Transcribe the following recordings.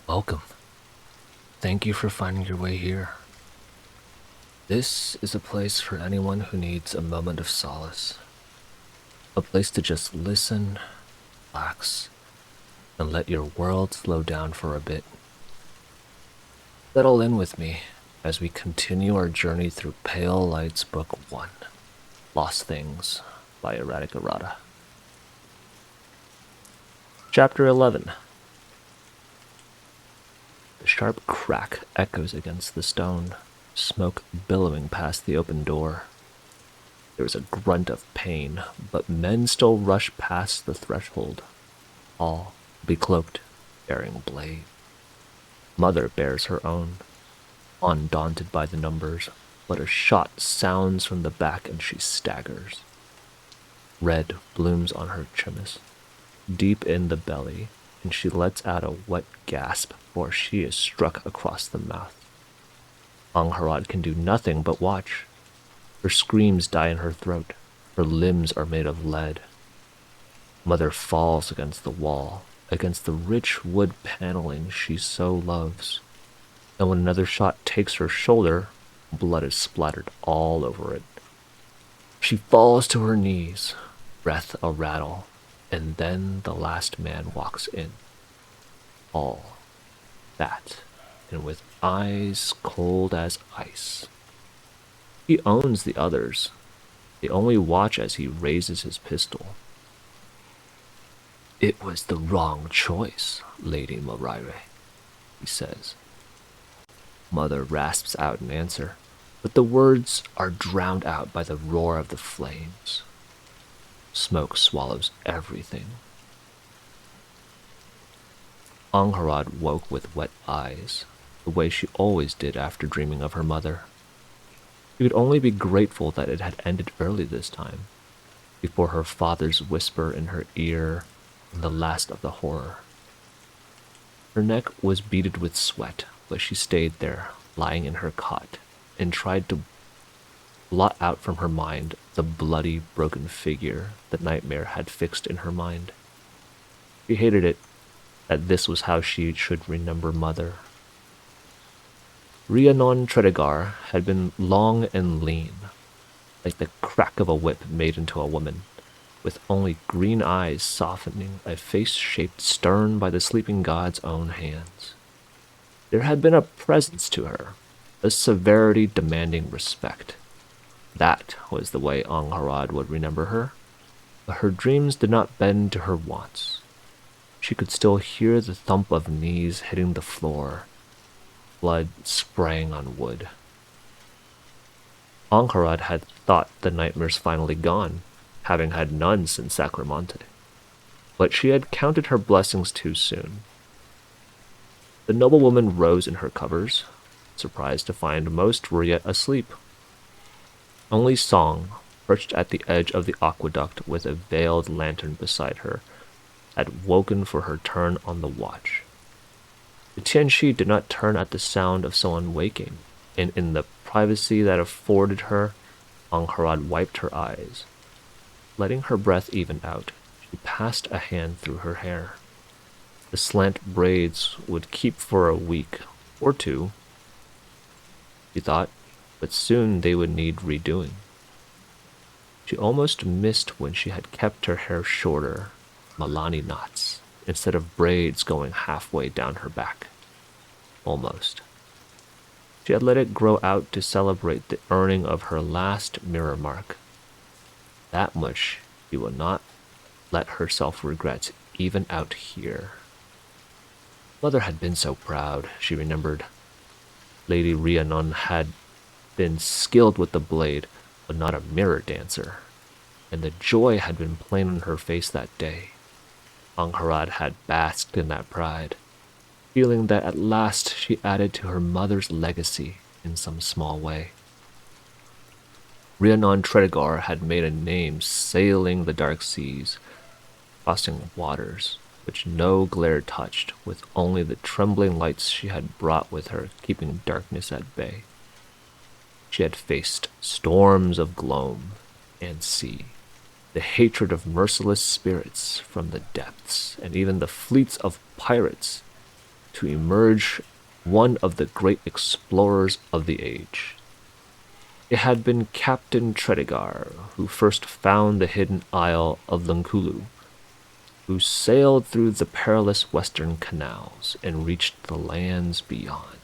Welcome. Thank you for finding your way here. This is a place for anyone who needs a moment of solace. A place to just listen, relax, and let your world slow down for a bit. Settle in with me as we continue our journey through Pale Light's Book 1, Lost Things by ErraticErrata. Chapter 11. The sharp crack echoes against the stone, smoke billowing past the open door. There is a grunt of pain, but men still rush past the threshold, all becloaked, bearing blade. Mother bears her own, undaunted by the numbers, but a shot sounds from the back and she staggers. Red blooms on her chemise, deep in the belly, and she lets out a wet gasp before she is struck across the mouth. Angharad can do nothing but watch. Her screams die in her throat. Her limbs are made of lead. Mother falls against the wall, against the rich wood paneling she so loves. And when another shot takes her shoulder, blood is splattered all over it. She falls to her knees, breath a rattle, and then the last man walks in. All fat and with eyes cold as ice. He owns the others. They only watch as he raises his pistol. "It was the wrong choice, Lady Moraire," he says. Mother rasps out an answer, but the words are drowned out by the roar of the flames. Smoke swallows everything. Angharad woke with wet eyes, the way she always did after dreaming of her mother. She could only be grateful that it had ended early this time, before her father's whisper in her ear and the last of the horror. Her neck was beaded with sweat, but she stayed there, lying in her cot, and tried to blot out from her mind the bloody, broken figure the nightmare had fixed in her mind. She hated it, that this was how she should remember Mother. Rhiannon Tredegar had been long and lean, like the crack of a whip made into a woman, with only green eyes softening a face shaped stern by the sleeping god's own hands. There had been a presence to her, a severity demanding respect. That was the way Angharad would remember her, but her dreams did not bend to her wants. She could still hear the thump of knees hitting the floor, blood spraying on wood. Angharad had thought the nightmares finally gone, having had none since Sacramonte, but she had counted her blessings too soon. The noblewoman rose in her covers, surprised to find most were yet asleep. Only Song, perched at the edge of the aqueduct with a veiled lantern beside her, had woken for her turn on the watch. The Tianxi did not turn at the sound of someone waking, and in the privacy that afforded her, Angharad wiped her eyes. Letting her breath even out, she passed a hand through her hair. The slant braids would keep for a week or two, she thought, but soon they would need redoing. She almost missed when she had kept her hair shorter, Malani knots, instead of braids going halfway down her back. Almost. She had let it grow out to celebrate the earning of her last mirror mark. That much she would not let herself regret, even out here. Mother had been so proud, she remembered. Lady Rhiannon had been skilled with the blade, but not a mirror dancer, and the joy had been plain on her face that day. Angharad had basked in that pride, feeling that at last she added to her mother's legacy in some small way. Rhiannon Tredegar had made a name sailing the dark seas, crossing waters which no glare touched, with only the trembling lights she had brought with her keeping darkness at bay. She had faced storms of gloam and sea, the hatred of merciless spirits from the depths, and even the fleets of pirates to emerge one of the great explorers of the age. It had been Captain Tredegar who first found the hidden isle of Lungkulu, who sailed through the perilous western canals and reached the lands beyond.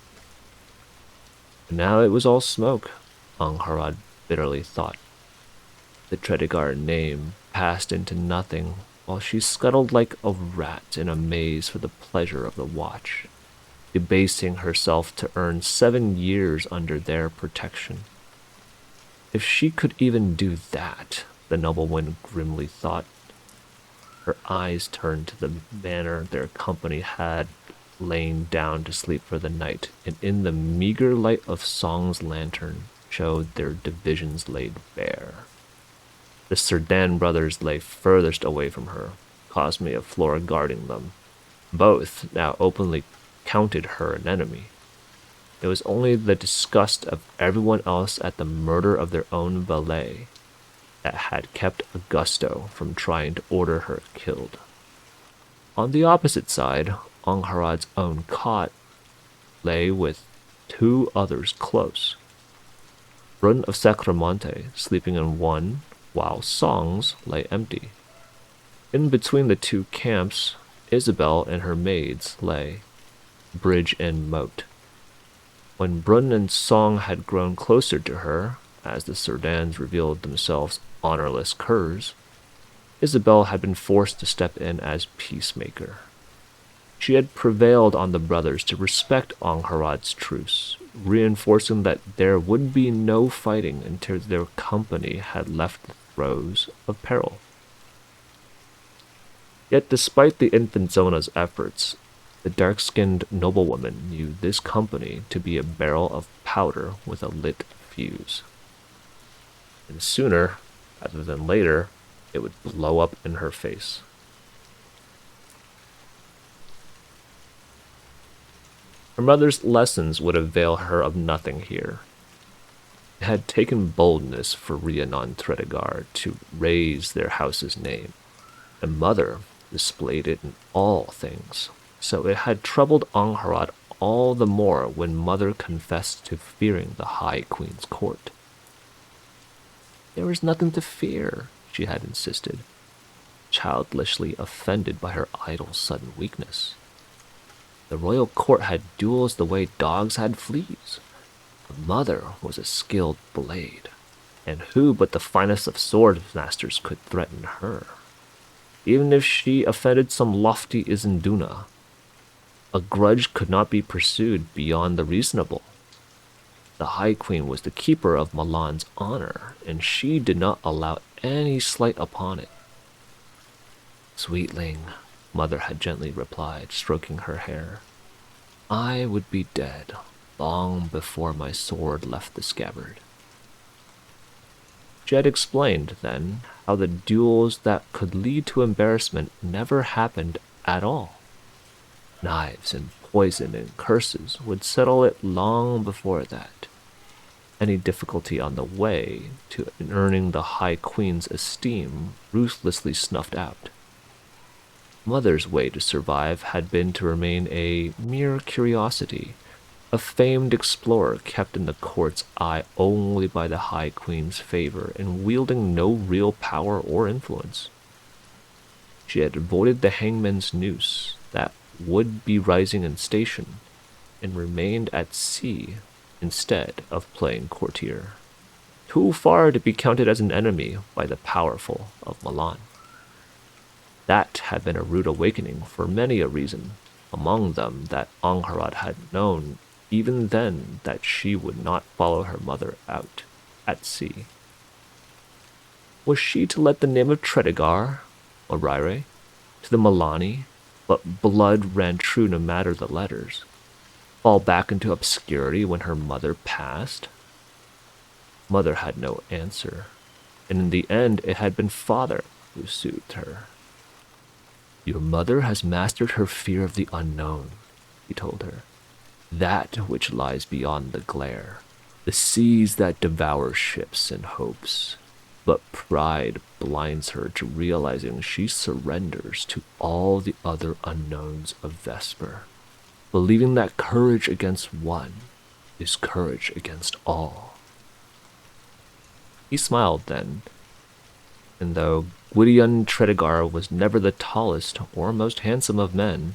But now it was all smoke, Angharad bitterly thought. The Tredegar name passed into nothing while she scuttled like a rat in a maze for the pleasure of the watch, debasing herself to earn 7 years under their protection. If she could even do that, the nobleman grimly thought. Her eyes turned to the manor their company had lain down to sleep for the night, and in the meager light of Song's lantern showed their divisions laid bare. The Serdan brothers lay furthest away from her, Cosme of Flora guarding them. Both now openly counted her an enemy. It was only the disgust of everyone else at the murder of their own valet that had kept Augusto from trying to order her killed. On the opposite side, Angharad's own cot lay with 2 others close. Brun of Sacramonte sleeping in one, while Song's lay empty. In between the 2 camps, Isabel and her maids lay, bridge and moat. When Brun and Song had grown closer to her, as the Serdans revealed themselves honorless curs, Isabel had been forced to step in as peacemaker. She had prevailed on the brothers to respect Angharad's truce, reinforcing that there would be no fighting until their company had left the throes of peril. Yet despite the infant Zona's efforts, the dark-skinned noblewoman knew this company to be a barrel of powder with a lit fuse. And sooner, rather than later, it would blow up in her face. Her mother's lessons would avail her of nothing here. It had taken boldness for Rhiannon Tredegar to raise their house's name, and Mother displayed it in all things, so it had troubled Angharad all the more when Mother confessed to fearing the High Queen's court. There was nothing to fear, she had insisted, childishly offended by her idol's sudden weakness. The royal court had duels the way dogs had fleas. The Mother was a skilled blade, and who but the finest of sword masters could threaten her? Even if she offended some lofty Izinduna, a grudge could not be pursued beyond the reasonable. The High Queen was the keeper of Milan's honor, and she did not allow any slight upon it. Sweetling, Mother had gently replied, stroking her hair, I would be dead long before my sword left the scabbard. She had explained, then, how the duels that could lead to embarrassment never happened at all. Knives and poison and curses would settle it long before that. Any difficulty on the way to earning the High Queen's esteem ruthlessly snuffed out. Mother's way to survive had been to remain a mere curiosity, a famed explorer kept in the court's eye only by the High Queen's favor and wielding no real power or influence. She had avoided the hangman's noose that would be rising in station and remained at sea instead of playing courtier, too far to be counted as an enemy by the powerful of Milan. That had been a rude awakening for many a reason, among them that Angharad had known even then that she would not follow her mother out at sea. Was she to let the name of Tredegar, or Rire, to the Milani, but blood ran true no matter the letters, fall back into obscurity when her mother passed? Mother had no answer, and in the end it had been Father who soothed her. Your mother has mastered her fear of the unknown, he told her. That which lies beyond the glare, the seas that devour ships and hopes. But pride blinds her to realizing she surrenders to all the other unknowns of Vesper. believing that courage against one is courage against all. He smiled then, and though Gwydion Tredegar was never the tallest or most handsome of men,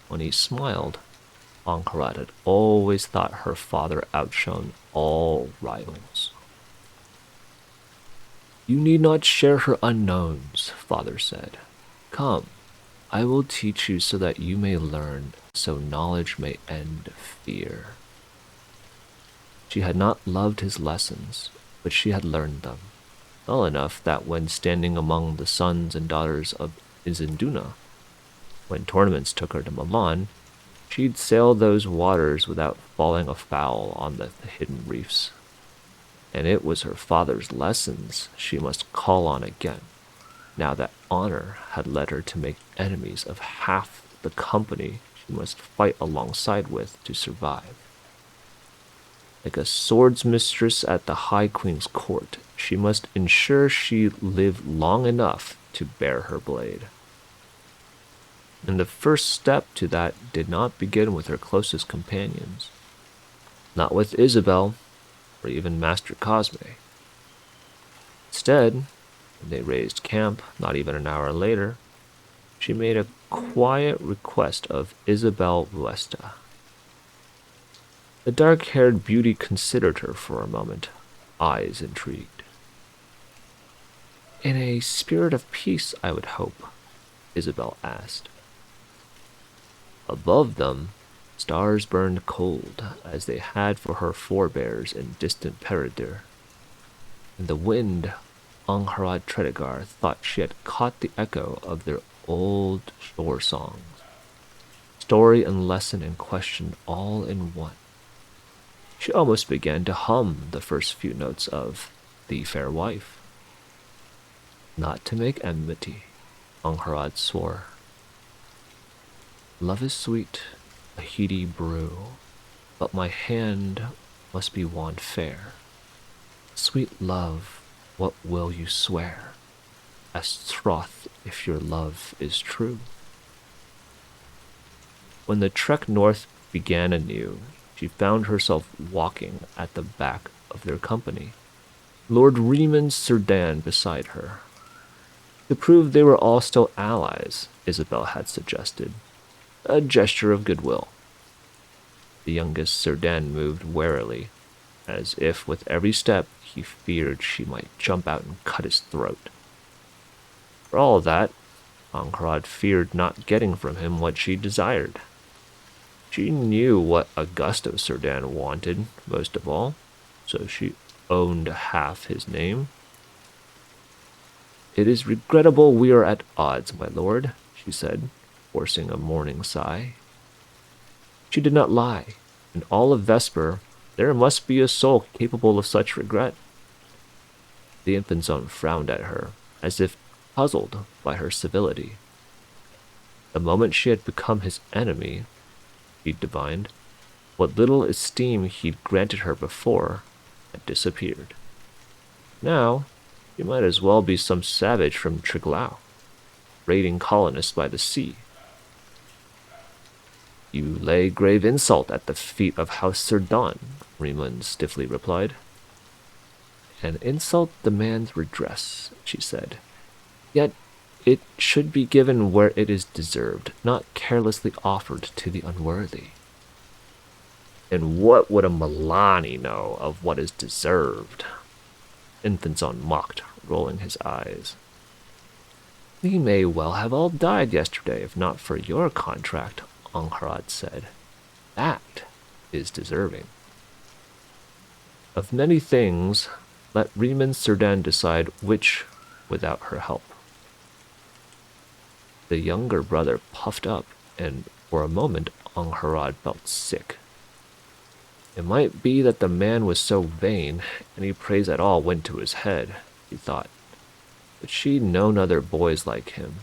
when he smiled, Angharad had always thought her father outshone all rivals. You need not share her unknowns, father said. Come, I will teach you so that you may learn, so knowledge may end fear. She had not loved his lessons, but she had learned them, well enough that when standing among the sons and daughters of Izinduna, when tournaments took her to Milan, she'd sail those waters without falling afoul on the hidden reefs. And it was her father's lessons she must call on again, now that honor had led her to make enemies of half the company she must fight alongside with to survive. Like a swords mistress at the High Queen's court, she must ensure she lived long enough to bear her blade. And the first step to that did not begin with her closest companions, not with Isabel or even Master Cosme. Instead, when they raised camp, not even an hour later, she made a quiet request of Isabel Vuesta. The dark-haired beauty considered her for a moment, eyes intrigued. In a spirit of peace, I would hope, Isabel asked. Above them, stars burned cold, as they had for her forebears in distant Peredur. In the wind, Angharad Tredegar thought she had caught the echo of their old shore songs, story and lesson and question all in one. She almost began to hum the first few notes of The Fair Wife. Not to make enmity, Angharad swore. Love is sweet, a heady brew, but my hand must be won fair. Sweet love, what will you swear, as troth if your love is true? When the trek north began anew, she found herself walking at the back of their company, Lord Riemann Cerdan beside her. To prove they were all still allies, Isabel had suggested, a gesture of goodwill. The youngest Cerdan moved warily, as if with every step he feared she might jump out and cut his throat. For all that, Angharad feared not getting from him what she desired. She knew what Augusto Cerdan wanted most of all, so she owned half his name. It is regrettable we are at odds, my lord, she said, forcing a mourning sigh. She did not lie. In all of Vesper, there must be a soul capable of such regret. The Infanzone frowned at her, as if puzzled by her civility. The moment she had become his enemy, he divined, what little esteem he'd granted her before had disappeared. Now, she might as well be some savage from Triglau, raiding colonists by the sea. You lay grave insult at the feet of House Cerdan, Riemann stiffly replied. An insult demands redress, she said. Yet it should be given where it is deserved, not carelessly offered to the unworthy. And what would a Milani know of what is deserved? Infanzone mocked, rolling his eyes. We may well have all died yesterday if not for your contract, Angharad said. That is deserving. Of many things, let Riemann Cerdan decide which without her help. The younger brother puffed up, and for a moment Angharad felt sick. It might be that the man was so vain, any praise at all went to his head, he thought. But she'd known other boys like him,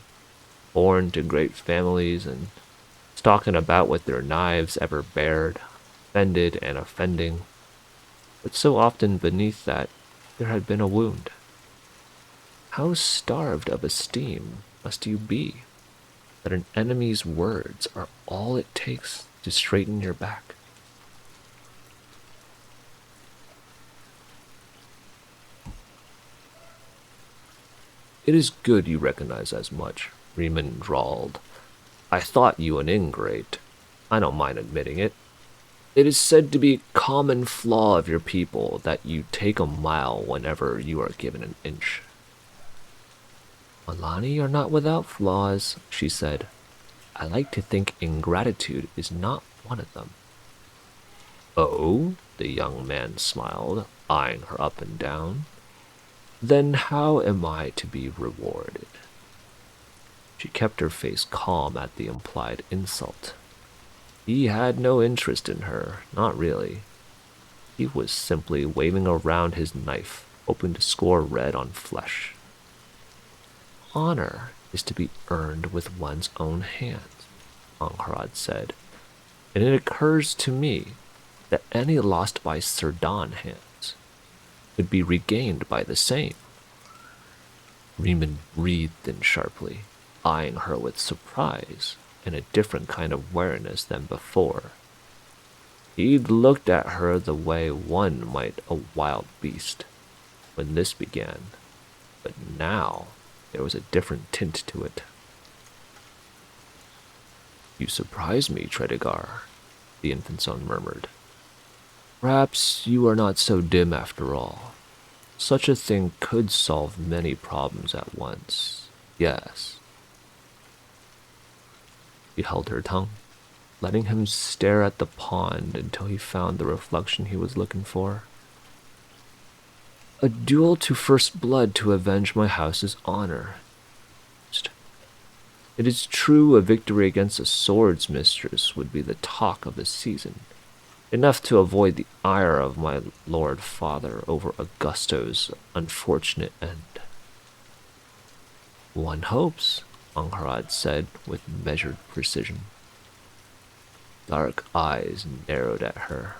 born to great families and stalking about with their knives ever bared, offended and offending. But so often beneath that there had been a wound. How starved of esteem must you be, that an enemy's words are all it takes to straighten your back. It is good you recognize as much, Riemann drawled. I thought you an ingrate. I don't mind admitting it. It is said to be a common flaw of your people that you take a mile whenever you are given an inch. Alani are not without flaws, she said. I like to think ingratitude is not one of them. Oh, the young man smiled, eyeing her up and down. Then how am I to be rewarded? She kept her face calm at the implied insult. He had no interest in her, not really. He was simply waving around his knife, hoping to score red on flesh. Honor is to be earned with one's own hands, Angharad said, and it occurs to me that any lost by Sirdan hands could be regained by the same. Riemann breathed in sharply, eyeing her with surprise and a different kind of wariness than before. He'd looked at her the way one might a wild beast when this began, but now there was a different tint to it. You surprise me, Tredegar, the infant son murmured. Perhaps you are not so dim after all. Such a thing could solve many problems at once, yes. She held her tongue, letting him stare at the pond until he found the reflection he was looking for. A duel to first blood to avenge my house's honor. It is true a victory against a swords mistress would be the talk of the season, enough to avoid the ire of my lord father over Augusto's unfortunate end. One hopes, Angharad said with measured precision. Dark eyes narrowed at her.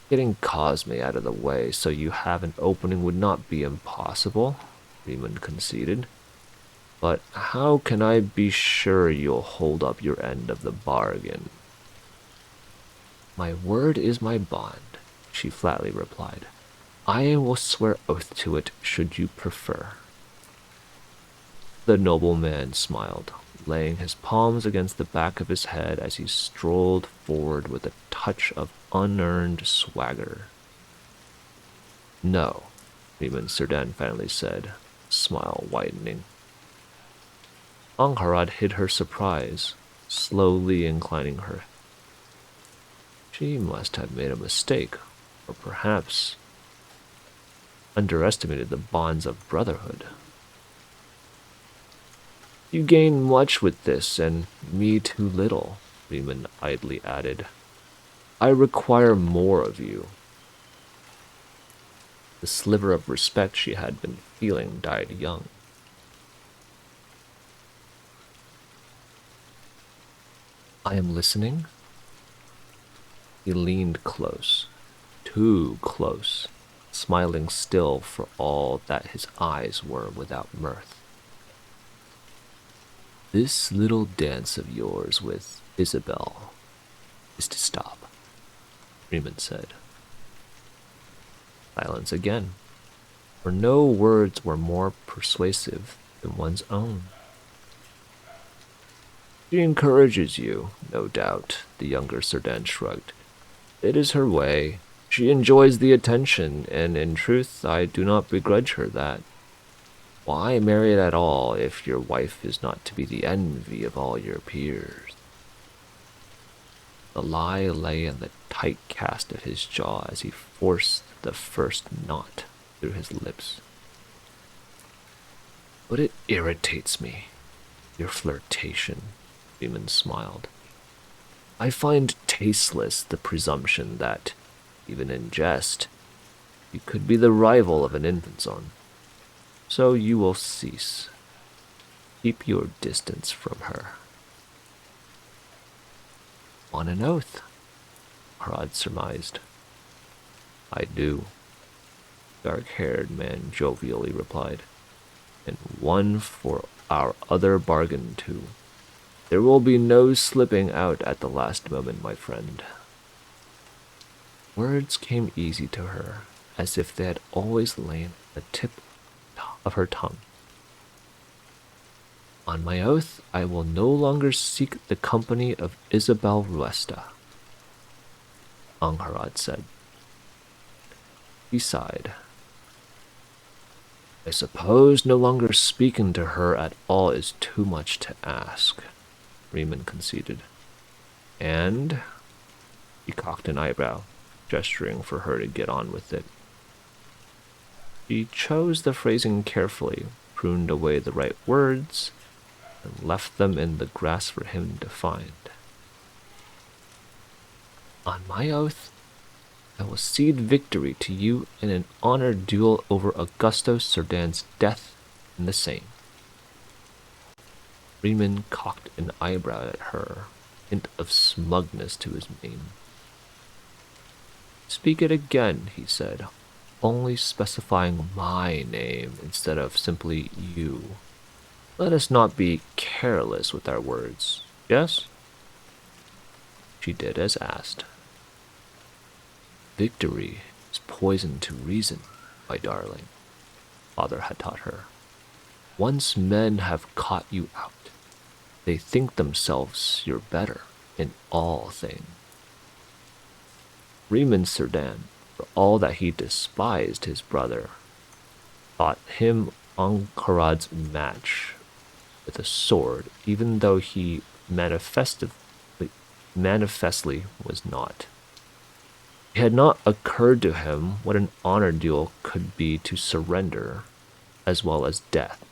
Getting Cosme out of the way so you have an opening would not be impossible, Riemann conceded. But how can I be sure you'll hold up your end of the bargain? My word is my bond, she flatly replied. I will swear oath to it should you prefer. The nobleman smiled, laying his palms against the back of his head as he strolled forward with a touch of unearned swagger. No, Riemann Sirdan finally said, smile widening. Angharad hid her surprise, slowly inclining her. She must have made a mistake, or perhaps underestimated the bonds of brotherhood. You gain much with this, and me too little, Riemann idly added. I require more of you. The sliver of respect she had been feeling died young. I am listening. He leaned close, too close, smiling still for all that his eyes were without mirth. This little dance of yours with Isabel is to stop, Riemann said. Silence again, for no words were more persuasive than one's own. She encourages you, no doubt, the younger Sirdan shrugged. It is her way. She enjoys the attention, and in truth I do not begrudge her that. Why marry at all if your wife is not to be the envy of all your peers? The lie lay in the tight cast of his jaw as he forced the first knot through his lips. But it irritates me, your flirtation, Riemann smiled. I find tasteless the presumption that, even in jest, you could be the rival of an infant son. So you will cease. Keep your distance from her. On an oath, Harad surmised. I do, dark-haired man jovially replied, and one for our other bargain too. There will be no slipping out at the last moment, my friend. Words came easy to her, as if they had always lain at the tip of her tongue. On my oath, I will no longer seek the company of Isabel Ruesta, Angharad said. He sighed. I suppose no longer speaking to her at all is too much to ask, Riemann conceded. And he cocked an eyebrow, gesturing for her to get on with it. She chose the phrasing carefully, pruned away the right words, and left them in the grass for him to find. On my oath, I will cede victory to you in an honored duel over Augusto Cerdan's death in the Seine. Riemann cocked an eyebrow at her, hint of smugness to his mien. Speak it again, he said, only specifying my name instead of simply you. Let us not be careless with our words, yes? She did as asked. Victory is poison to reason, my darling, father had taught her. Once men have caught you out, they think themselves your better in all things. Riemann Cerdan, for all that he despised his brother, thought him Angharad's match with a sword, even though he manifestly was not. It had not occurred to him what an honor duel could be to surrender, as well as death.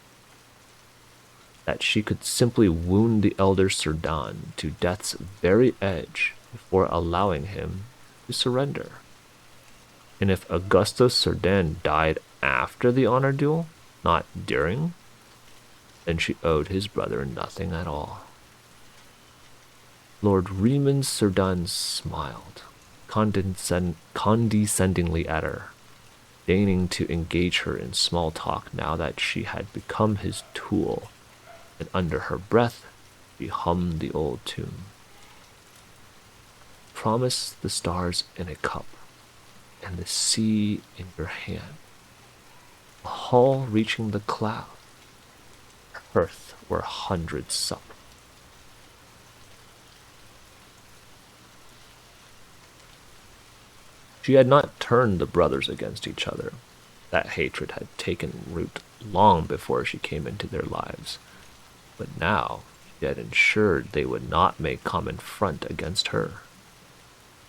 That she could simply wound the elder Cerdan to death's very edge before allowing him to surrender. And if Augusto Cerdan died after the honor duel, not during, then she owed his brother nothing at all. Lord Riemann Cerdan smiled condescendingly at her, deigning to engage her in small talk now that she had become his tool, and under her breath she hummed the old tune. Promise the stars in a cup, and the sea in your hand, a hull reaching the cloud, earth where hundreds sup. She had not turned the brothers against each other. That hatred had taken root long before she came into their lives. But now she had ensured they would not make common front against her.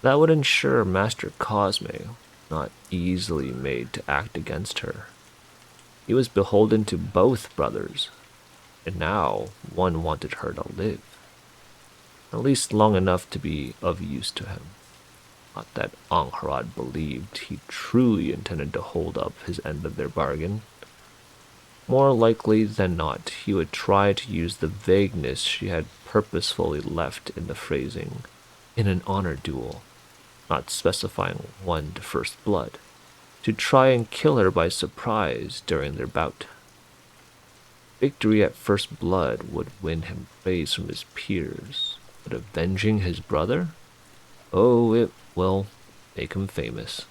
That would ensure Master Cosme not easily made to act against her. He was beholden to both brothers, and now one wanted her to live, at least long enough to be of use to him. Not that Angharad believed he truly intended to hold up his end of their bargain. More likely than not, he would try to use the vagueness she had purposefully left in the phrasing, in an honor duel, not specifying one to first blood, to try and kill her by surprise during their bout. Victory at first blood would win him praise from his peers, but avenging his brother? Oh, it will make him famous.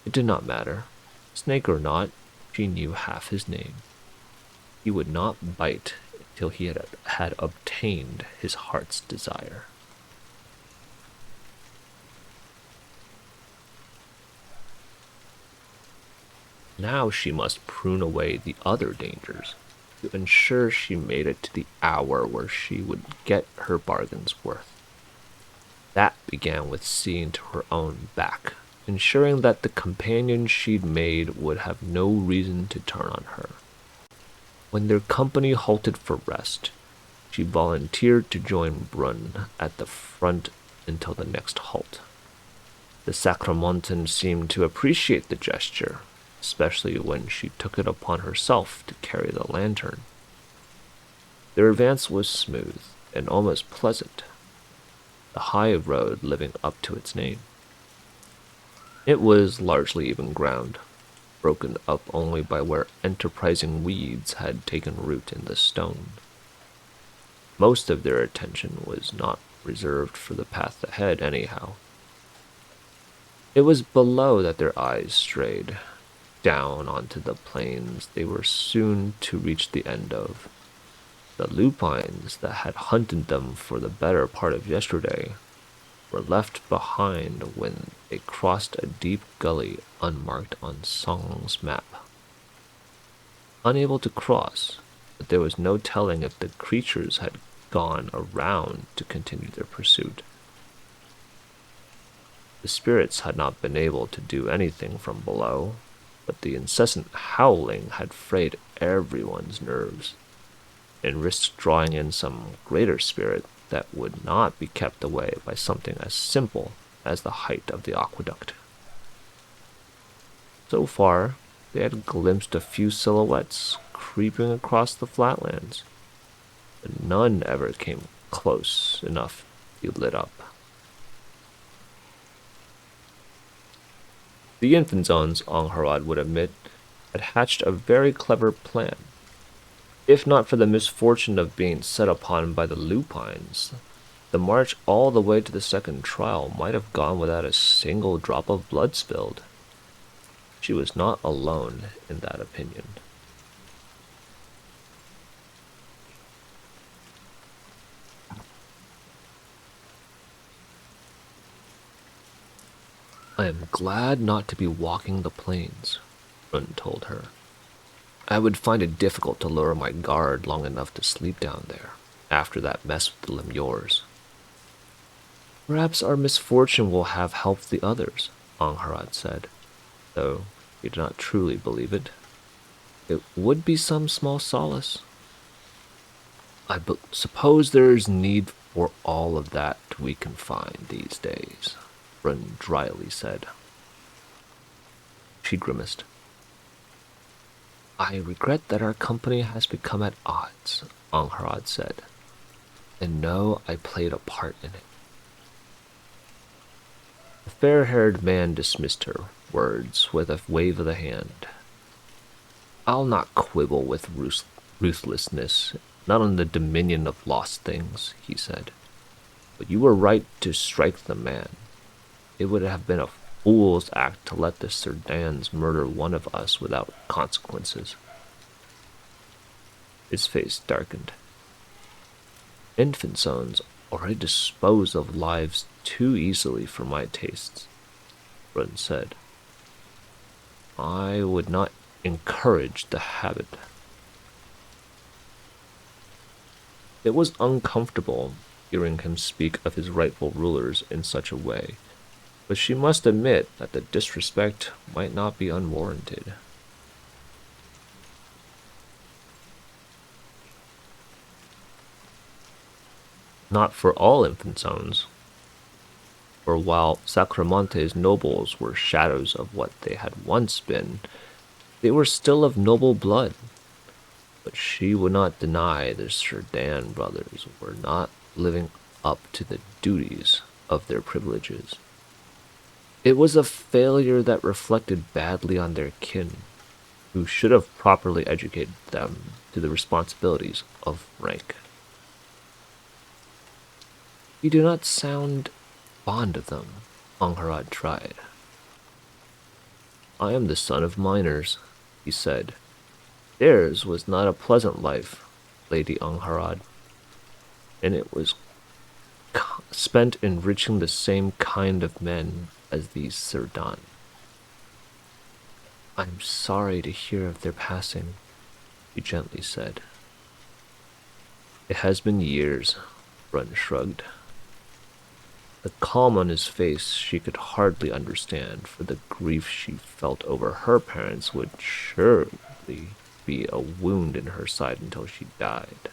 It did not matter. Snake or not, she knew half his name. He would not bite till he had obtained his heart's desire. Now she must prune away the other dangers to ensure she made it to the hour where she would get her bargain's worth. That began with seeing to her own back, ensuring that the companion she'd made would have no reason to turn on her. When their company halted for rest, she volunteered to join Brunn at the front until the next halt. The Sacramontan seemed to appreciate the gesture, especially when she took it upon herself to carry the lantern. Their advance was smooth and almost pleasant, the high road living up to its name. It was largely even ground, broken up only by where enterprising weeds had taken root in the stone. Most of their attention was not reserved for the path ahead, anyhow. It was below that their eyes strayed, down onto the plains they were soon to reach the end of. The lupines that had hunted them for the better part of yesterday were left behind when they crossed a deep gully unmarked on Song's map. Unable to cross, but there was no telling if the creatures had gone around to continue their pursuit. The spirits had not been able to do anything from below, but the incessant howling had frayed everyone's nerves and risked drawing in some greater spirit that would not be kept away by something as simple as the height of the aqueduct. So far, they had glimpsed a few silhouettes creeping across the flatlands, but none ever came close enough to be lit up. The infant zones, Angharad would admit, had hatched a very clever plan. If not for the misfortune of being set upon by the lupines, the march all the way to the second trial might have gone without a single drop of blood spilled. She was not alone in that opinion. I am glad not to be walking the plains, Run told her. I would find it difficult to lower my guard long enough to sleep down there, after that mess with the Lemures. Perhaps our misfortune will have helped the others, Angharad said, though he did not truly believe it. It would be some small solace. I suppose there is need for all of that we can find these days, Run dryly said. She grimaced. I regret that our company has become at odds, Angharad said, and know I played a part in it. The fair-haired man dismissed her words with a wave of the hand. I'll not quibble with ruthlessness, not on the dominion of lost things, he said. But you were right to strike the man. It would have been a fool's act to let the Serdans murder one of us without consequences. His face darkened. Infant zones already dispose of lives too easily for my tastes, Run said. I would not encourage the habit. It was uncomfortable hearing him speak of his rightful rulers in such a way, but she must admit that the disrespect might not be unwarranted. Not for all infant zones, for while Sacramonte's nobles were shadows of what they had once been, they were still of noble blood. But she would not deny the Serdan brothers were not living up to the duties of their privileges. It was a failure that reflected badly on their kin, who should have properly educated them to the responsibilities of rank. You do not sound fond of them, Angharad tried. I am the son of miners, he said. Theirs was not a pleasant life, Lady Angharad, and it was spent enriching the same kind of men as these Serdan. I'm sorry to hear of their passing, he gently said. It has been years, Run shrugged. The calm on his face she could hardly understand, for the grief she felt over her parents would surely be a wound in her side until she died.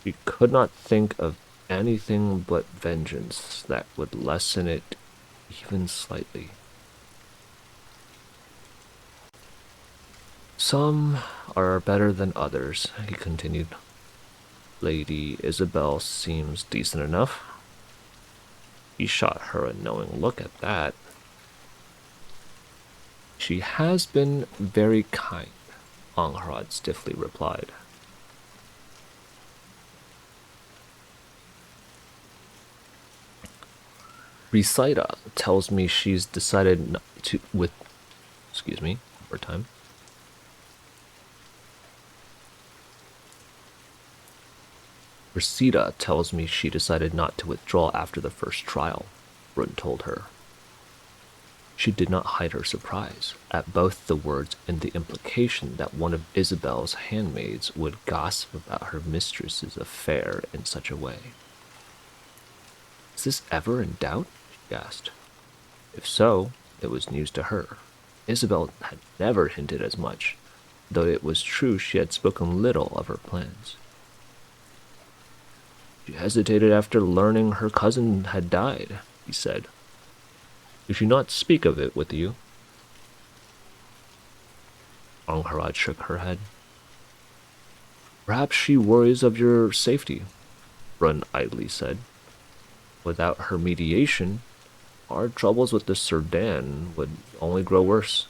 She could not think of anything but vengeance that would lessen it even slightly. Some are better than others, he continued. Lady Isabel seems decent enough. He shot her a knowing look at that. She has been very kind, Angharad stiffly replied. Resita tells me she's decided not to with excuse me, over time. Resita tells me she decided not to withdraw after the first trial, Brun told her. She did not hide her surprise at both the words and the implication that one of Isabel's handmaids would gossip about her mistress's affair in such a way. Is this ever in doubt? She asked. If so, it was news to her. Isabel had never hinted as much, though it was true she had spoken little of her plans. She hesitated after learning her cousin had died, he said. Did she not speak of it with you? Angharad shook her head. Perhaps she worries of your safety, Brun idly said. Without her mediation, our troubles with the Serdan would only grow worse.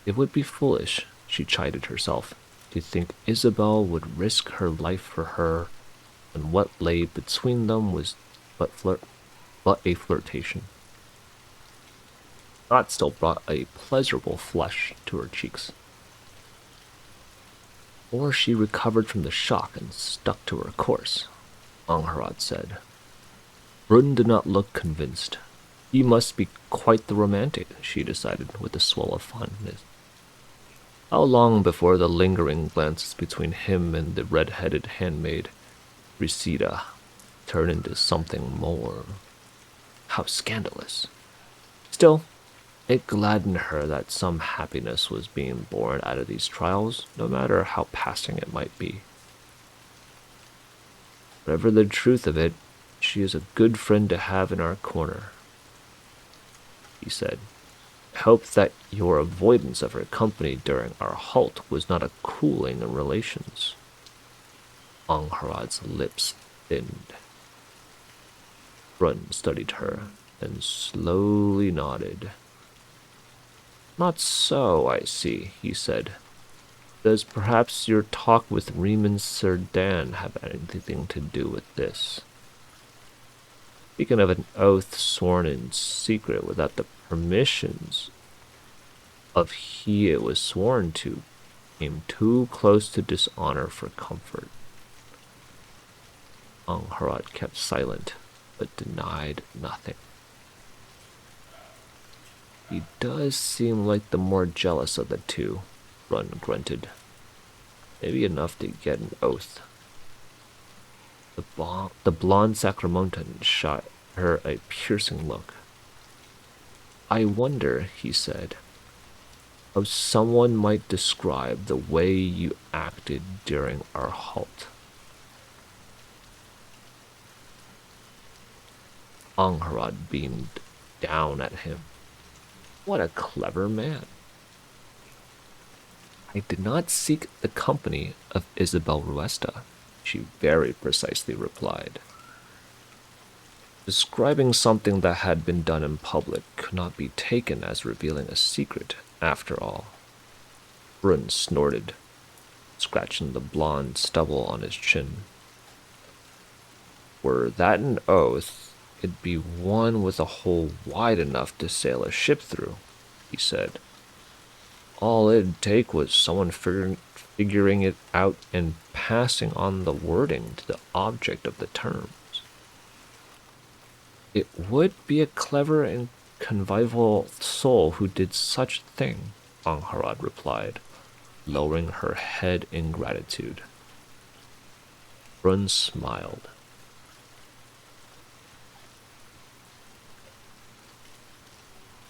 It would be foolish, she chided herself, to think Isabel would risk her life for her, when what lay between them was but a flirtation. That still brought a pleasurable flush to her cheeks. Or she recovered from the shock and stuck to her course, Angharad said. Brun did not look convinced. He must be quite the romantic, she decided with a swell of fondness. How long before the lingering glances between him and the red-headed handmaid, Resita, turned into something more? How scandalous. Still, it gladdened her that some happiness was being born out of these trials, no matter how passing it might be. Whatever the truth of it, she is a good friend to have in our corner, he said. I hope that your avoidance of her company during our halt was not a cooling in relations. Angharad's lips thinned. Brun studied her, and slowly nodded. Not so, I see, he said. Does perhaps your talk with Riemann Serdan have anything to do with this? Speaking of an oath sworn in secret without the permissions of he it was sworn to, came too close to dishonor for comfort. Angharad kept silent, but denied nothing. He does seem like the more jealous of the two, Brun grunted. Maybe enough to get an oath. The blonde Sacramontan shot her a piercing look. I wonder, he said, how someone might describe the way you acted during our halt. Angharad beamed down at him. What a clever man. I did not seek the company of Isabel Ruesta, she very precisely replied. Describing something that had been done in public could not be taken as revealing a secret, after all. Brun snorted, scratching the blonde stubble on his chin. Were that an oath, it'd be one with a hole wide enough to sail a ship through, he said. All it'd take was someone figuring it out and passing on the wording to the object of the terms. It would be a clever and convivial soul who did such a thing, Angharad replied, lowering her head in gratitude. Brun smiled.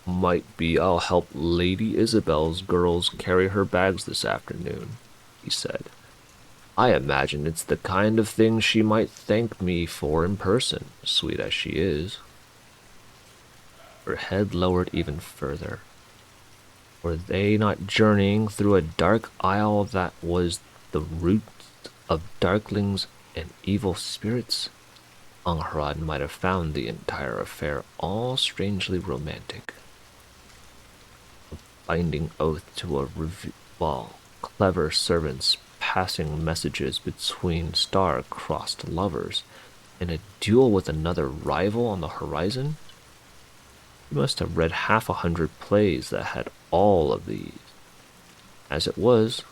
Might be I'll help Lady Isabel's girls carry her bags this afternoon, he said. I imagine it's the kind of thing she might thank me for in person, sweet as she is. Her head lowered even further. Were they not journeying through a dark aisle that was the root of darklings and evil spirits? Angharad might have found the entire affair all strangely romantic. Binding oath to a clever servants passing messages between star-crossed lovers, In a duel with another rival on the horizon? He must have read half 100 plays that had all of these. As it was,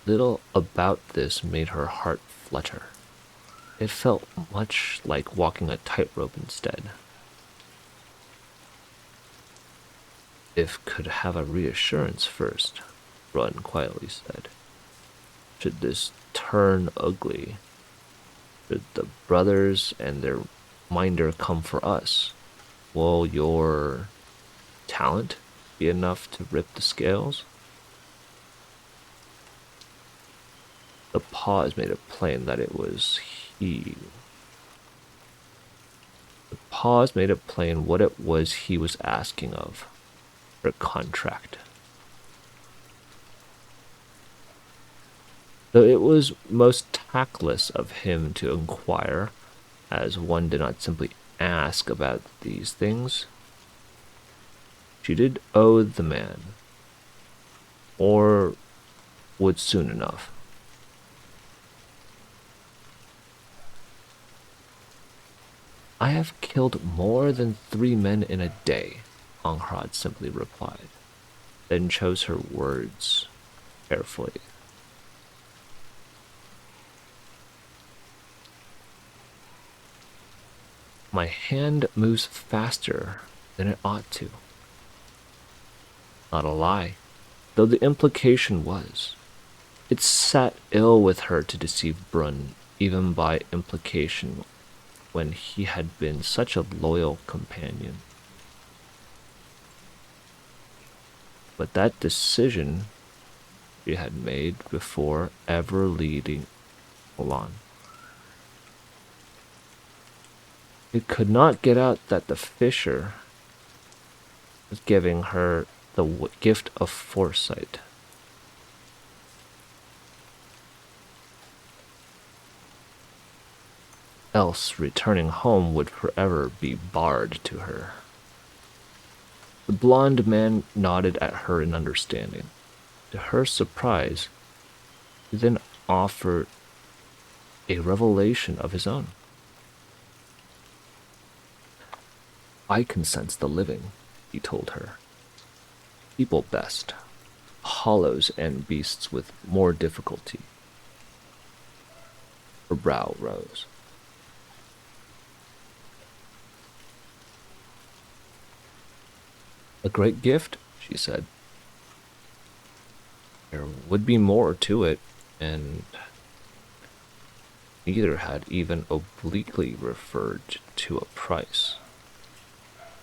little about this made her heart flutter. It felt much like walking a tightrope instead. If could have a reassurance first, Run quietly said. Should this turn ugly, should the brothers and their minder come for us, will your talent be enough to rip the scales? The pause made it plain that it was he. The pause made it plain what it was he was asking of. Her contract. Though it was most tactless of him to inquire, as one did not simply ask about these things, she did owe the man, or would soon enough. I have killed more than 3 men in a day, Anghrad simply replied, then chose her words carefully. My hand moves faster than it ought to. Not a lie, though the implication was. It sat ill with her to deceive Brun, even by implication, when he had been such a loyal companion. But that decision she had made before ever leading Olan. It could not get out that the fisher was giving her the gift of foresight. Else returning home would forever be barred to her. The blond man nodded at her in understanding. To her surprise, he then offered a revelation of his own. I can sense the living, he told her. People best, hollows and beasts with more difficulty. Her brow rose. A great gift, she said. There would be more to it, and neither had even obliquely referred to a price.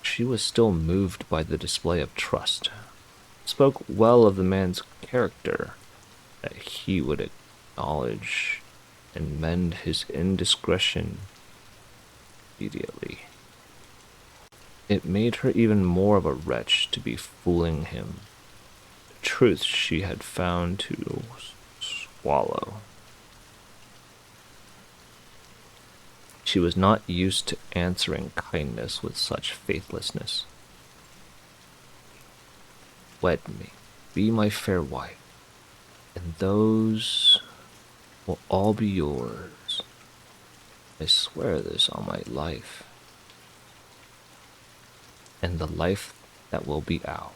She was still moved by the display of trust, spoke well of the man's character, that he would acknowledge and mend his indiscretion immediately. It made her even more of a wretch to be fooling him. The truth she had found to swallow. She was not used to answering kindness with such faithlessness. Wed me, be my fair wife, and those will all be yours. I swear this on my life, and the life that will be ours.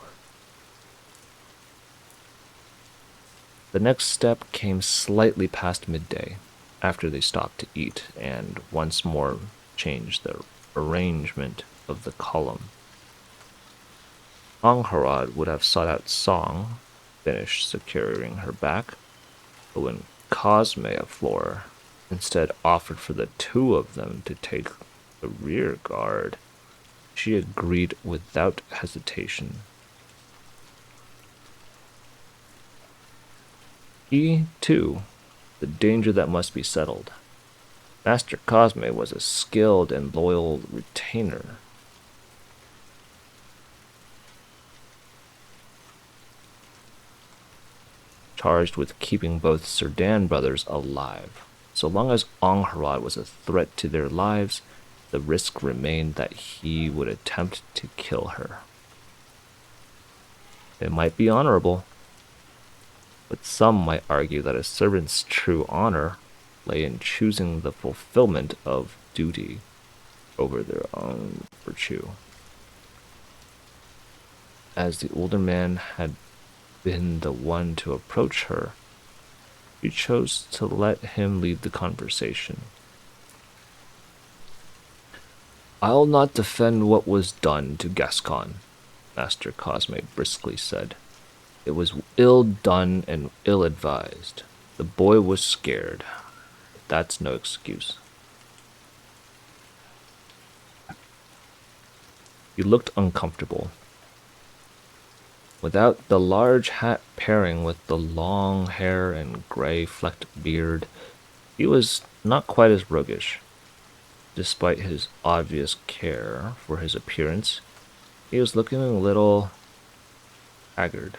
The next step came slightly past midday, after they stopped to eat and once more changed the arrangement of the column. Angharad would have sought out Song, finished securing her back, but when Cosme of Flora instead offered for the two of them to take the rear guard, she agreed without hesitation. He, too, the danger that must be settled. Master Cosme was a skilled and loyal retainer. Charged with keeping both Serdan brothers alive. So long as Angharad was a threat to their lives, the risk remained that he would attempt to kill her. It might be honorable, but some might argue that a servant's true honor lay in choosing the fulfillment of duty over their own virtue. As the older man had been the one to approach her, she chose to let him lead the conversation. "I'll not defend what was done to Gascon," Master Cosme briskly said. "It was ill done and ill advised. The boy was scared. But that's no excuse." He looked uncomfortable. Without the large hat pairing with the long hair and gray flecked beard, he was not quite as roguish. Despite his obvious care for his appearance, he was looking a little haggard.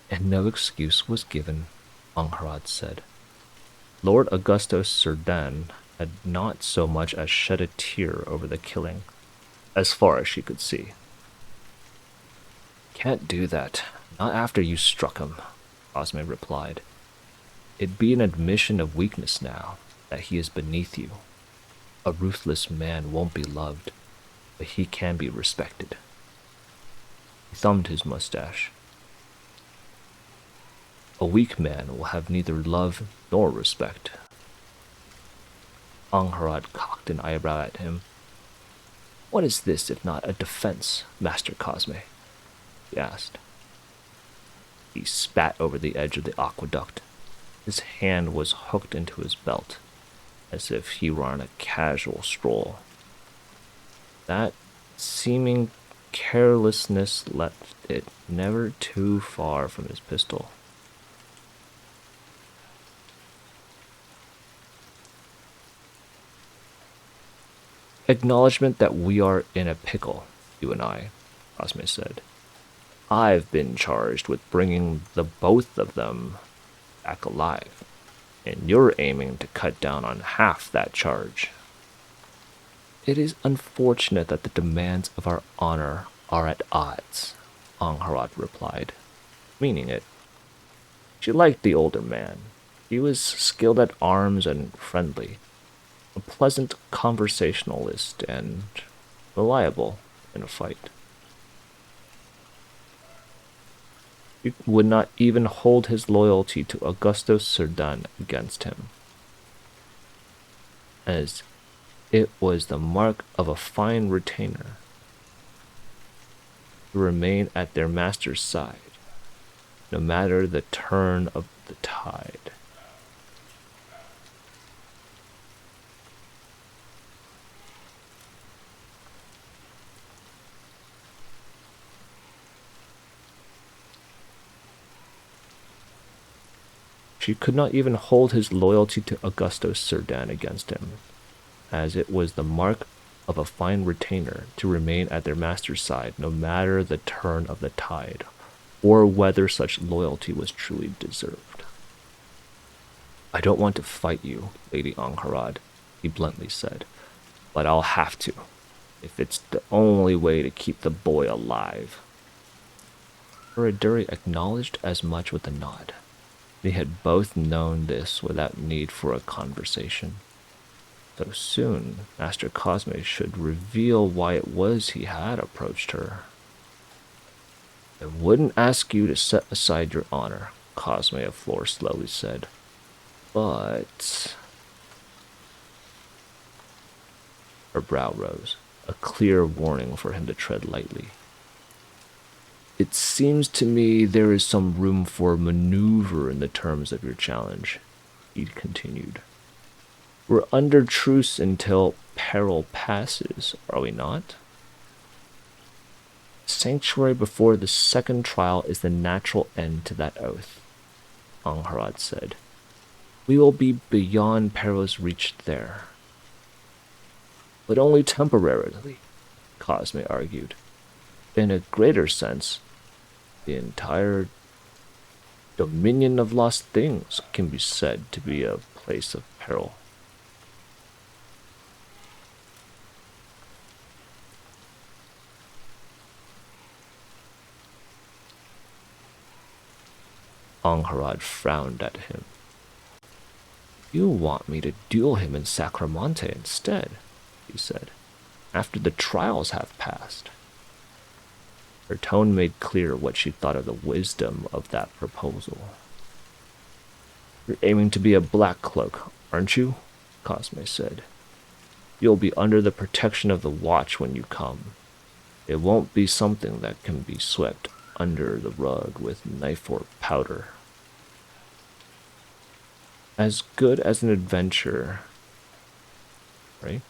And no excuse was given, Angharad said. Lord Augusto Cerdan had not so much as shed a tear over the killing, as far as she could see. "Can't do that, not after you struck him," Cosme replied. "It'd be an admission of weakness now, that he is beneath you. A ruthless man won't be loved, but he can be respected." He thumbed his mustache. "A weak man will have neither love nor respect." Angharad cocked an eyebrow at him. "What is this if not a defense, Master Cosme?" he asked. He spat over the edge of the aqueduct. His hand was hooked into his belt, as if he were on a casual stroll. That seeming carelessness left it never too far from his pistol. "Acknowledgement that we are in a pickle, you and I," Cosme said. "I've been charged with bringing the both of them back alive, and you're aiming to cut down on half that charge." "It is unfortunate that the demands of our honor are at odds," Angharad replied, meaning it. She liked the older man. He was skilled at arms and friendly, a pleasant conversationalist, and reliable in a fight. He would not even hold his loyalty to Augusto Cerdan against him, as it was the mark of a fine retainer to remain at their master's side, no matter the turn of the tide. She could not even hold his loyalty to Augusto Cerdan against him, as it was the mark of a fine retainer to remain at their master's side no matter the turn of the tide, or whether such loyalty was truly deserved. "I don't want to fight you, Lady Angharad," he bluntly said, "but I'll have to, if it's the only way to keep the boy alive." Hereduri acknowledged as much with a nod. They had both known this without need for a conversation. So soon, Master Cosme should reveal why it was he had approached her. "I wouldn't ask you to set aside your honor," Cosme of Floor slowly said. "But..." Her brow rose, a clear warning for him to tread lightly. "It seems to me there is some room for maneuver in the terms of your challenge," he continued. "We're under truce until peril passes, are we not? Sanctuary before the second trial is the natural end to that oath," Angharad said. "We will be beyond peril's reach there." "But only temporarily," Cosme argued. "In a greater sense, the entire dominion of lost things can be said to be a place of peril. Angharad frowned at him. You want me to duel him in Sacramonte instead, he said, after the trials have passed. Her tone made clear what she thought of the wisdom of that proposal. You're aiming to be a black cloak, aren't you? Cosme said. You'll be under the protection of the watch when you come. It won't be something that can be swept under the rug with knife or powder. As good as an adventure, right?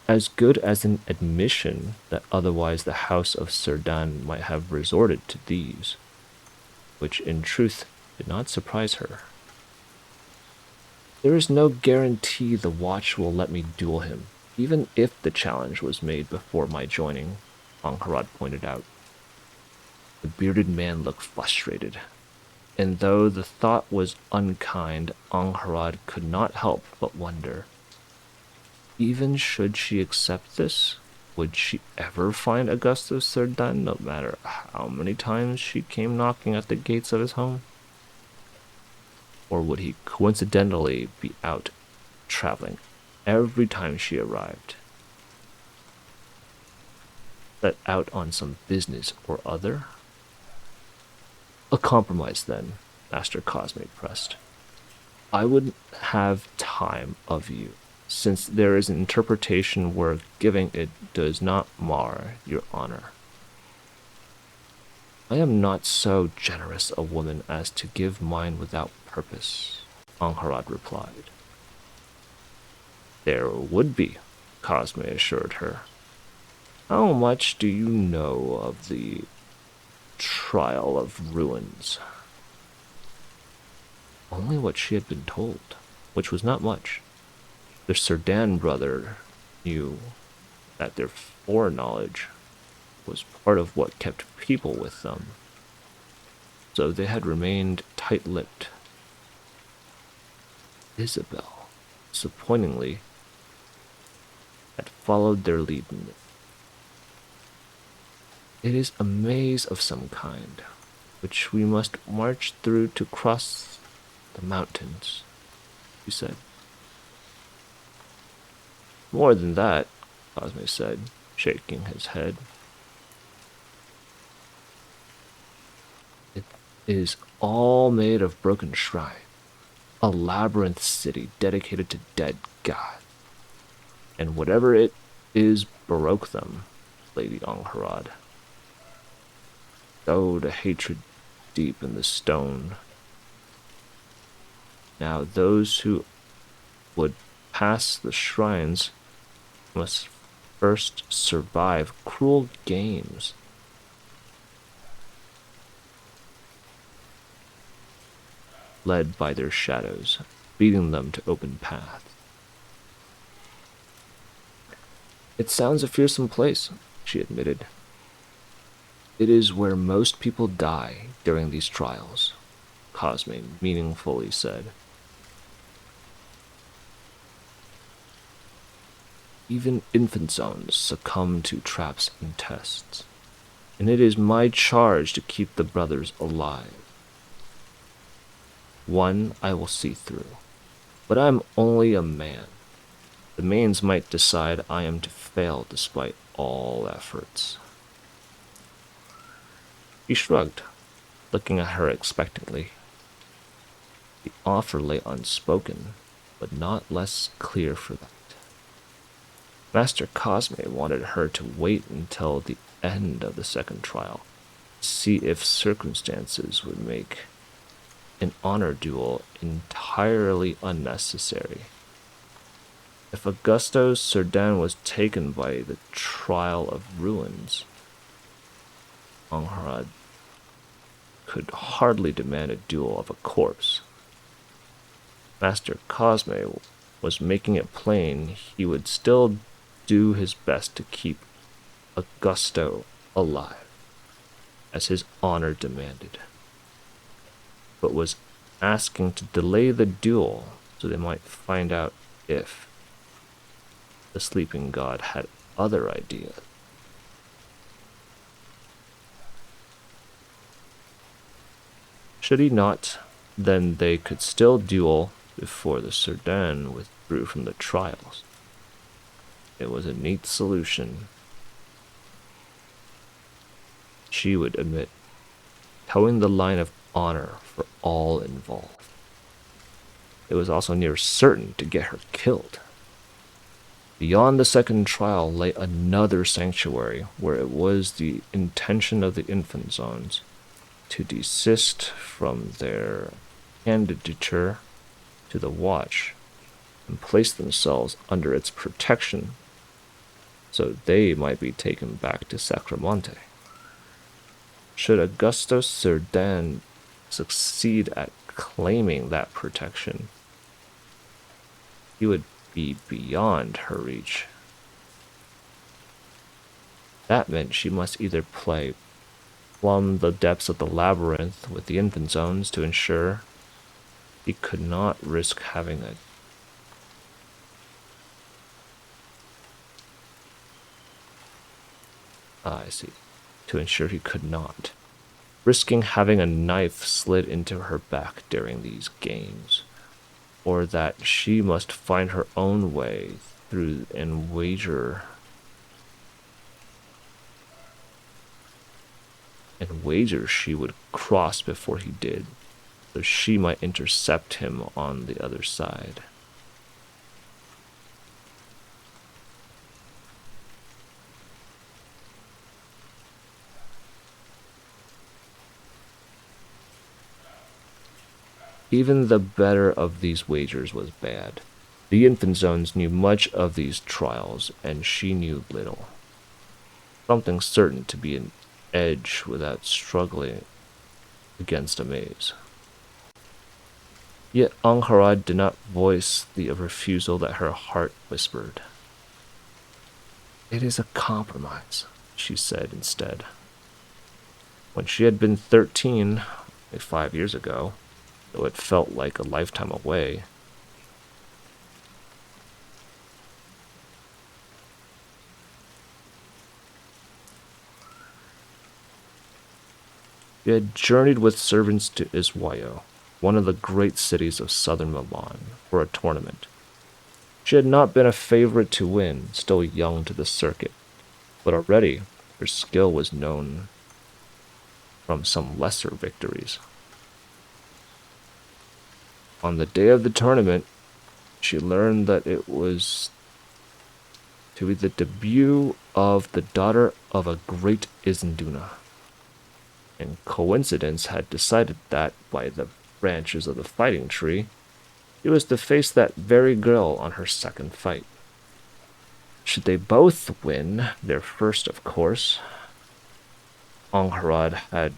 As good as an admission that otherwise the House of Cerdan might have resorted to these, which in truth did not surprise her. There is no guarantee the watch will let me duel him, even if the challenge was made before my joining, Angharad pointed out. The bearded man looked frustrated, and though the thought was unkind, Angharad could not help but wonder. Even should she accept this, would she ever find Augusto Cerdan, no matter how many times she came knocking at the gates of his home? Or would he coincidentally be out traveling every time she arrived? Set out on some business or other? A compromise, then, Master Cosme pressed. I would have time of you, since there is an interpretation where giving it does not mar your honor. I am not so generous a woman as to give mine without purpose, Angharad replied. There would be, Cosme assured her. How much do you know of the trial of ruins? Only what she had been told, which was not much. The Cerdan brother knew that their foreknowledge was part of what kept people with them, so they had remained tight-lipped. Isabel, disappointingly, had followed their lead in it. It is a maze of some kind, which we must march through to cross the mountains, he said. More than that, Cosme said, shaking his head. It is all made of broken shrine, a labyrinth city dedicated to dead gods. And whatever it is broke them, Lady Angharad. Sowed a hatred deep in the stone. Now those who would pass the shrines must first survive cruel games. Led by their shadows, leading them to open paths. It sounds a fearsome place, she admitted. It is where most people die during these trials, Cosme meaningfully said. Even infant zones succumb to traps and tests, and it is my charge to keep the brothers alive. One I will see through, but I am only a man. The mains might decide I am to fail despite all efforts. He shrugged, looking at her expectantly. The offer lay unspoken, but not less clear for that. Master Cosme wanted her to wait until the end of the second trial, to see if circumstances would make an honor duel entirely unnecessary. If Augusto Cerdan was taken by the trial of ruins, Angharad could hardly demand a duel of a corpse. Master Cosme was making it plain he would still do his best to keep Augusto alive, as his honor demanded. but was asking to delay the duel so they might find out if the sleeping god had other ideas. Should he not, then they could still duel before the Cerdan withdrew from the trials. It was a neat solution, she would admit, towing the line of honor for all involved. It was also near certain to get her killed. Beyond the second trial lay another sanctuary where it was the intention of the infant zones to desist from their candidature to the watch and place themselves under its protection so they might be taken back to Sacramonte. Should Augusto Cerdan succeed at claiming that protection, he would be beyond her reach. That meant she must either plumb the depths of the labyrinth with the infant zones to ensure he could not risk having a I see. To ensure he could not, risking having a knife slid into her back during these games, or that she must find her own way through and wager she would cross before he did, so she might intercept him on the other side. Even the better of these wagers was bad. The infant zones knew much of these trials, and she knew little. Something certain to be an edge without struggling against a maze. Yet Angharad did not voice the refusal that her heart whispered. "It is a compromise," she said instead. When she had been 13, 5 years ago, though it felt like a lifetime away, she had journeyed with servants to Iswayo, one of the great cities of southern Milan, for a tournament. She had not been a favorite to win, still young to the circuit, but already her skill was known from some lesser victories. On the day of the tournament, she learned that it was to be the debut of the daughter of a great Izinduna, and coincidence had decided that, by the branches of the fighting tree, she was to face that very girl on her second fight. Should they both win, their first of course, Angharad had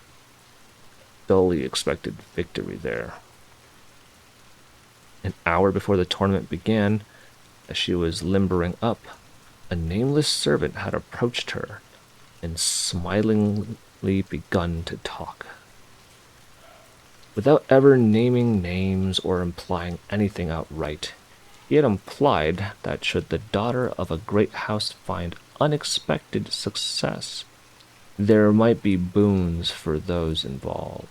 dully expected victory there. An hour before the tournament began, as she was limbering up, a nameless servant had approached her and smilingly begun to talk. Without ever naming names or implying anything outright, he had implied that should the daughter of a great house find unexpected success, there might be boons for those involved.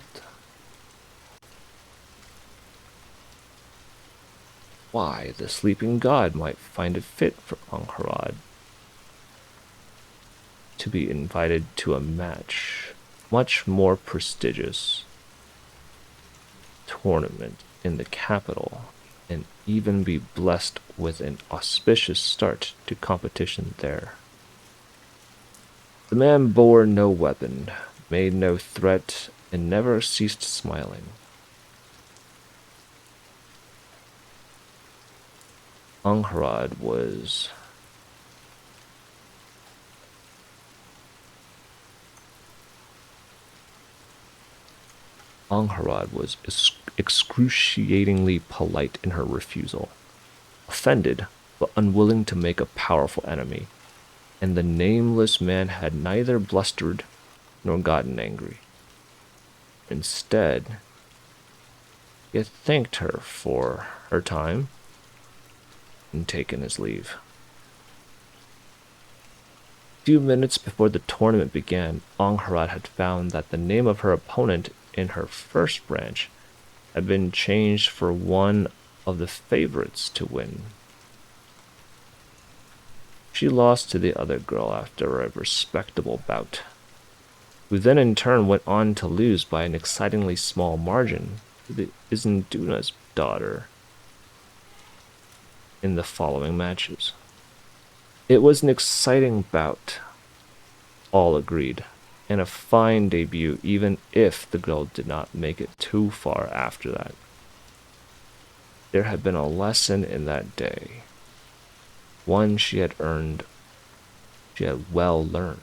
Why, the sleeping god might find it fit for Angharad to be invited to a match much more prestigious tournament in the capital, and even be blessed with an auspicious start to competition there. The man bore no weapon, made no threat, and never ceased smiling. Angharad was excruciatingly polite in her refusal, offended but unwilling to make a powerful enemy, and the nameless man had neither blustered nor gotten angry. Instead, He thanked her for her time and taken his leave. A few minutes before the tournament began, Angharad had found that the name of her opponent in her first branch had been changed for one of the favorites to win. She lost to the other girl after a respectable bout, who then in turn went on to lose by an excitingly small margin to the Isinduna's daughter in the following matches. It was an exciting bout, all agreed, and a fine debut even if the girl did not make it too far after that. There had been a lesson in that day, one she had well learned.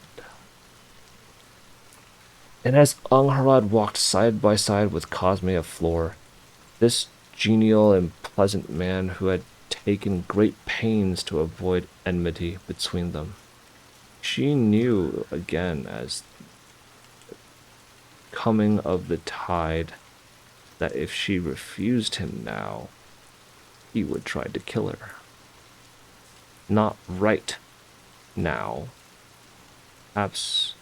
And as Angharad walked side by side with Cosme of Floor, this genial and pleasant man who had taken great pains to avoid enmity between them, she knew again as the coming of the tide that if she refused him now, he would try to kill her. Not right now, perhaps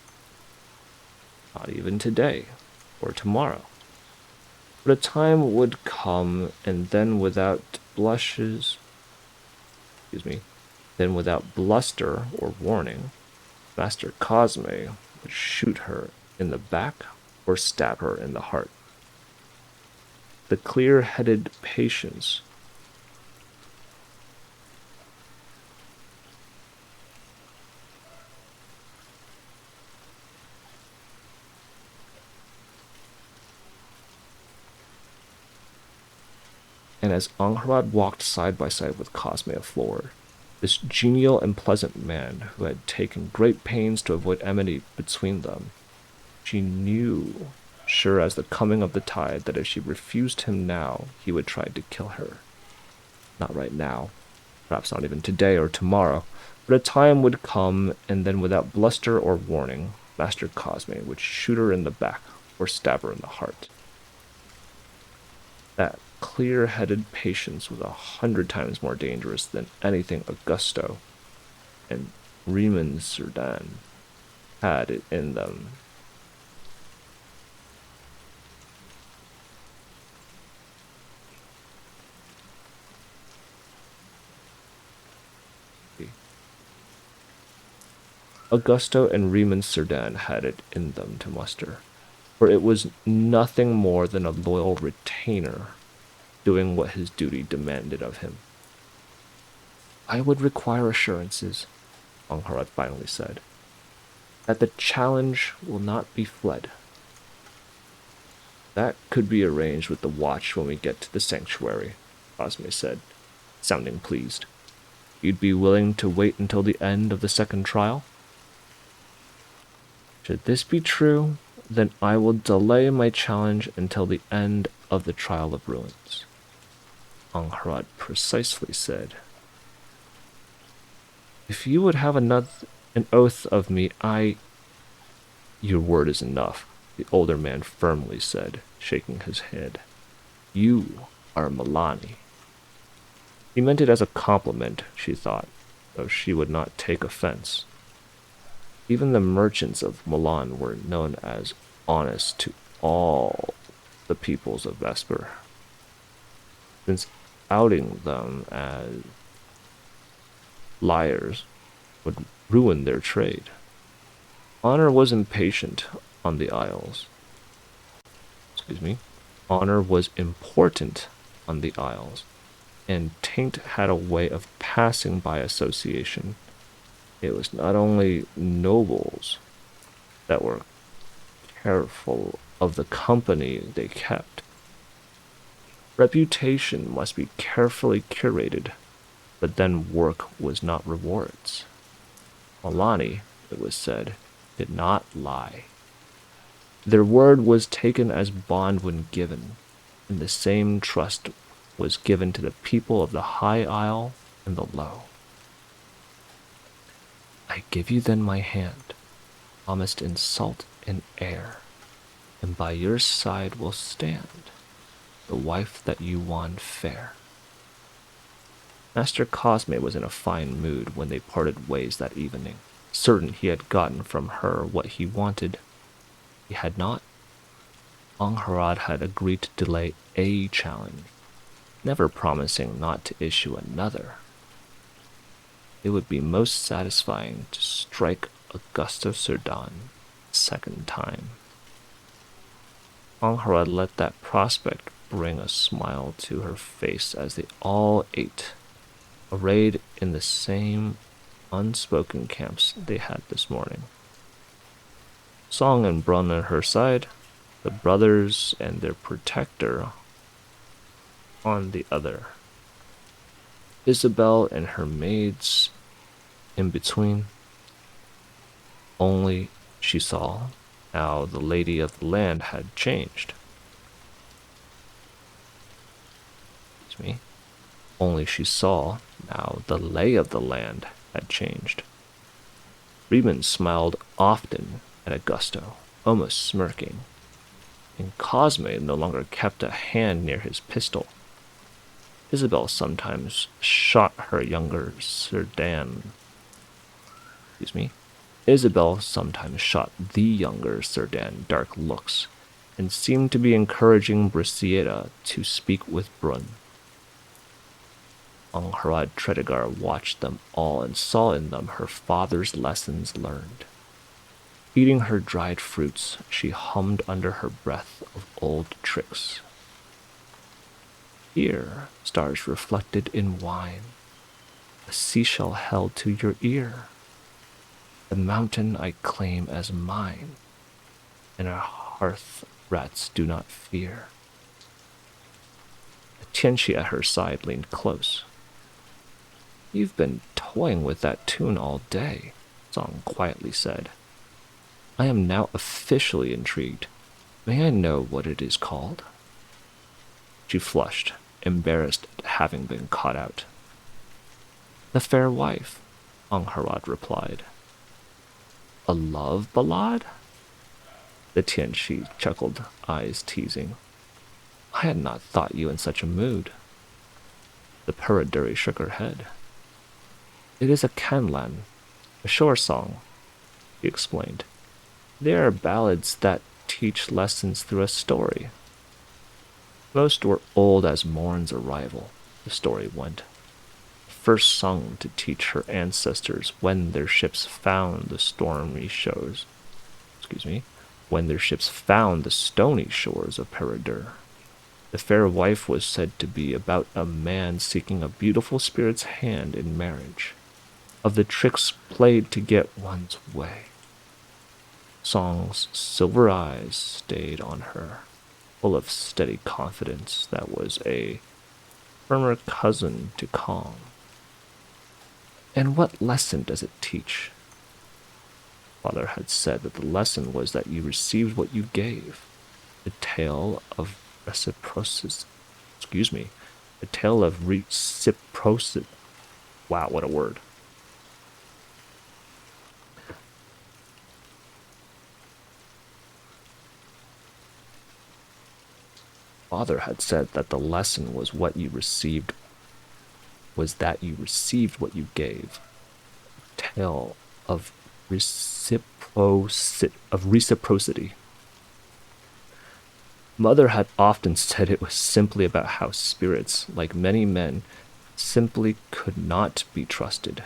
not even today or tomorrow. But a time would come, and then without bluster or warning, Master Cosme would shoot her in the back or stab her in the heart. The clear-headed patience and as Angharad walked side by side with Cosme of Floor, this genial and pleasant man who had taken great pains to avoid enmity between them, she knew, sure as the coming of the tide, that if she refused him now, he would try to kill her. Not right now, perhaps not even today or tomorrow, but a time would come, and then without bluster or warning, Master Cosme would shoot her in the back or stab her in the heart. That clear-headed patience was 100 times more dangerous than anything Augusto and Riemann Cerdan had it in them. Augusto and Riemann Cerdan had it in them to muster, for it was nothing more than a loyal retainer doing what his duty demanded of him. I would require assurances, Angharad finally said, that the challenge will not be fled. That could be arranged with the watch when we get to the sanctuary, Cosme said, sounding pleased. You'd be willing to wait until the end of the second trial? Should this be true, then I will delay my challenge until the end of the Trial of Ruins, Angharad precisely said. If you would have an oath of me, Your word is enough, the older man firmly said, shaking his head. You are Milani. He meant it as a compliment, she thought, though she would not take offense. Even the merchants of Milan were known as honest to all the peoples of Vesper, since outing them as liars would ruin their trade. Honor was impatient on the Isles. Honor was important on the Isles, and taint had a way of passing by association. It was not only nobles that were careful of the company they kept. Reputation must be carefully curated, but then work was not rewards. Milani, it was said, did not lie. Their word was taken as bond when given, and the same trust was given to the people of the High Isle and the Low. I give you then my hand, promised in salt and air, and by your side will stand. the wife that you won fair. Master Cosme was in a fine mood when they parted ways that evening, certain he had gotten from her what he wanted. He had not. Angharad had agreed to delay a challenge, never promising not to issue another. It would be most satisfying to strike Augusto Cerdan a second time. Angharad let that prospect bring a smile to her face as they all ate, arrayed in the same unspoken camps they had this morning. Song and Brun at her side, the brothers and their protector on the other. Isabel and her maids in between. Only she saw how the lady of the land had changed. Excuse me. Only she saw now the lay of the land had changed. Riemann smiled often at Augusto, almost smirking, and Cosme no longer kept a hand near his pistol. Isabel sometimes shot her younger Cerdan. Excuse me. Isabel sometimes shot the younger Cerdan dark looks, and seemed to be encouraging Brisieda to speak with Brun. Angharad Tredegar watched them all and saw in them her father's lessons learned. Eating her dried fruits, she hummed under her breath of old tricks. Here, stars reflected in wine, a seashell held to your ear. The mountain I claim as mine, and our hearth rats do not fear. Tianchi at her side leaned close. You've been toying with that tune all day, Song quietly said. I am now officially intrigued. May I know what it is called? She flushed, embarrassed at having been caught out. The Fair Wife, Angharad replied. A love ballade? The Tianchi chuckled, eyes teasing. I had not thought you in such a mood. The Peraduri shook her head. It is a canlan, a shore song, he explained. They are ballads that teach lessons through a story. Most were old as Morn's arrival, the story went. First sung to teach her ancestors when their ships found the when their ships found the stony shores of Peredur. The Fair Wife was said to be about a man seeking a beautiful spirit's hand in marriage, of the tricks played to get one's way. Song's silver eyes stayed on her, full of steady confidence that was a firmer cousin to calm. And what lesson does it teach? Father had said that the lesson was that you received what you gave. A tale of reciprocity. A tale of reciprocity. Wow, what a word. Father had said that the lesson was what you received was that you received what you gave. A tale of reciprocity. Mother had often said it was simply about how spirits, like many men, simply could not be trusted.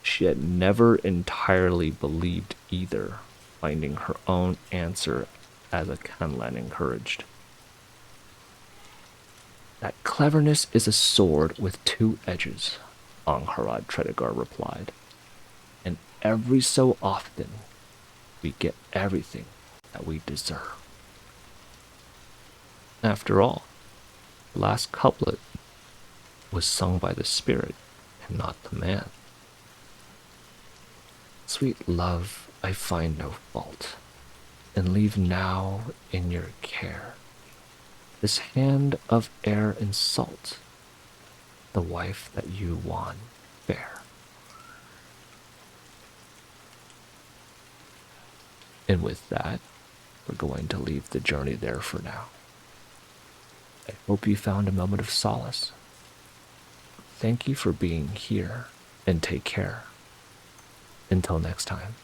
She had never entirely believed either, finding her own answer as a Kanlan encouraged. That cleverness is a sword with two edges, Angharad Tredegar replied. And every so often, we get everything that we deserve. After all, the last couplet was sung by the spirit and not the man. Sweet love, I find no fault, and leave now in your care this hand of air and salt, the wife that you won fair. And with that, we're going to leave the journey there for now. I hope you found a moment of solace. Thank you for being here, and take care. Until next time.